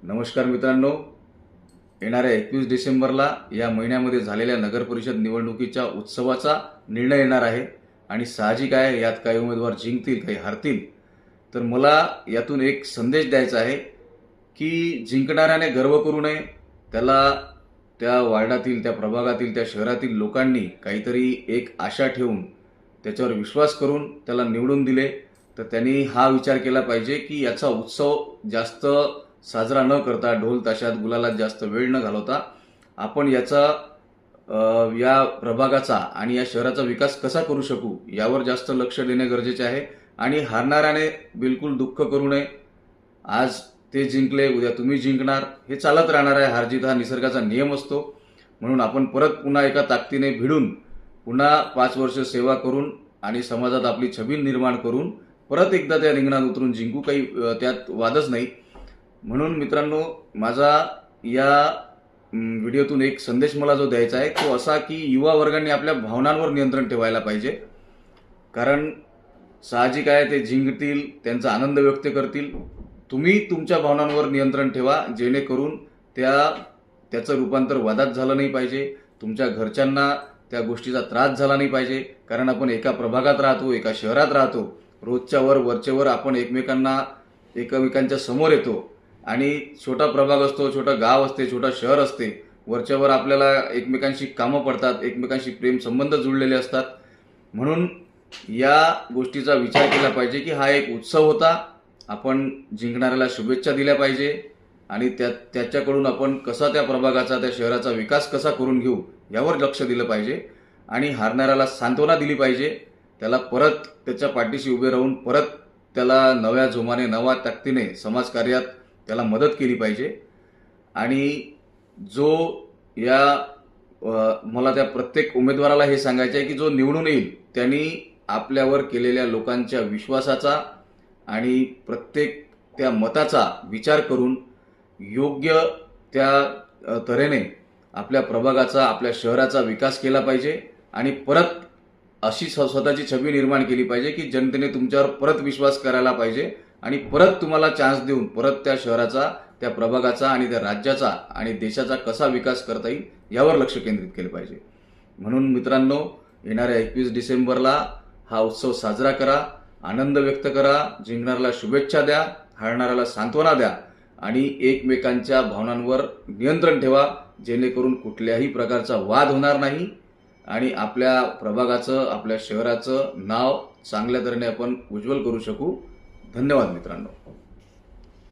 नमस्कार मित्रांनो, येणाऱ्या 21 डिसेंबरला या महिन्यामध्ये झालेल्या नगर परिषद निवडणुकीच्या उत्सवाचा निर्णय येणार आहे आणि साहजिक आहे यात काही उमेदवार जिंकतील, काही हारतील. तर मला यातून एक संदेश द्यायचा आहे की जिंकणाऱ्याने गर्व करू नये. त्याला त्या वार्डातील, त्या प्रभागातील, त्या शहरातील लोकांनी काहीतरी एक आशा ठेवून त्याच्यावर विश्वास करून त्याला निवडून दिले. तर त्यांनी हा विचार केला पाहिजे की याचा उत्सव जास्त साजरा न करता, ढोल ताशात गुलालात जास्त वेळ न घालवता आपण याचा या प्रभागाचा आणि या शहराचा विकास कसा करू शकू यावर जास्त लक्ष देणे गरजेचे आहे. आणि हारणाऱ्याने बिलकुल दुःख करू नये. आज ते जिंकले, उद्या तुम्ही जिंकणार, हे चालत राहणार आहे. हारजीत हा निसर्गाचा नियम असतो. म्हणून आपण परत पुन्हा एका ताकदीने भिडून पुन्हा 5 वर्ष सेवा करून आणि समाजात आपली छबी निर्माण करून परत एकदा त्या रिंगणात उतरून जिंकू. काही त्यात वादच नाही. म्हणून मित्रांनो, माझा या व्हिडिओतून एक संदेश मला जो द्यायचा आहे तो असा की युवा वर्गांनी आपल्या भावनांवर नियंत्रण ठेवायला पाहिजे. कारण साहजिक आहे ते जिंकतील, त्यांचा आनंद व्यक्त करतील. तुम्ही तुमच्या भावनांवर नियंत्रण ठेवा, जेणेकरून त्याचं रूपांतर वादात झालं नाही पाहिजे. तुमच्या घरच्यांना त्या गोष्टीचा त्रास झाला नाही पाहिजे. कारण आपण एका प्रभागात राहतो, एका शहरात राहतो. रोजच्या वरचेवर आपण एकमेकांच्या समोर येतो आणि छोटा प्रभाग असतो, छोटं गाव असते, छोटं शहर असते. वरच्यावर आपल्याला एकमेकांशी कामं पडतात, एकमेकांशी प्रेम संबंध जुळलेले असतात. म्हणून या गोष्टीचा विचार केला पाहिजे की हा एक उत्सव होता. आपण जिंकणाऱ्याला शुभेच्छा दिल्या पाहिजे आणि त्याच्याकडून आपण कसा त्या प्रभागाचा, त्या शहराचा विकास कसा करून घेऊ यावर लक्ष दिलं पाहिजे. आणि हारणाऱ्याला सांत्वना दिली पाहिजे. त्याला परत त्याच्या पाठीशी उभे राहून परत त्याला नव्या जोमाने, नव्या ताकदीने समाजकार्यात त्याला मदत केली पाहिजे. आणि मला त्या प्रत्येक उमेदवाराला हे सांगायचं आहे की जो निवडून येईल त्यांनी आपल्यावर केलेल्या लोकांच्या विश्वासाचा आणि प्रत्येक त्या मताचा विचार करून योग्य त्या तऱ्हेने आपल्या प्रभागाचा, आपल्या शहराचा विकास केला पाहिजे. आणि परत अशी स्वतःची छबी निर्माण केली पाहिजे की जनतेने तुमच्यावर परत विश्वास करायला पाहिजे आणि परत तुम्हाला चान्स देऊन परत त्या शहराचा, त्या प्रभागाचा आणि त्या राज्याचा आणि देशाचा कसा विकास करता येईल यावर लक्ष केंद्रित केले पाहिजे. म्हणून मित्रांनो, येणाऱ्या 21 डिसेंबरला हा उत्सव साजरा करा, आनंद व्यक्त करा, जिंकणाऱ्याला शुभेच्छा द्या, हारणाऱ्याला सांत्वना द्या आणि एकमेकांच्या भावनांवर नियंत्रण ठेवा, जेणेकरून कुठल्याही प्रकारचा वाद होणार नाही आणि आपल्या प्रभागाचं, आपल्या शहराचं नाव चांगल्या तऱ्हेने आपण उज्ज्वल करू शकू. धन्यवाद मित्रांनो.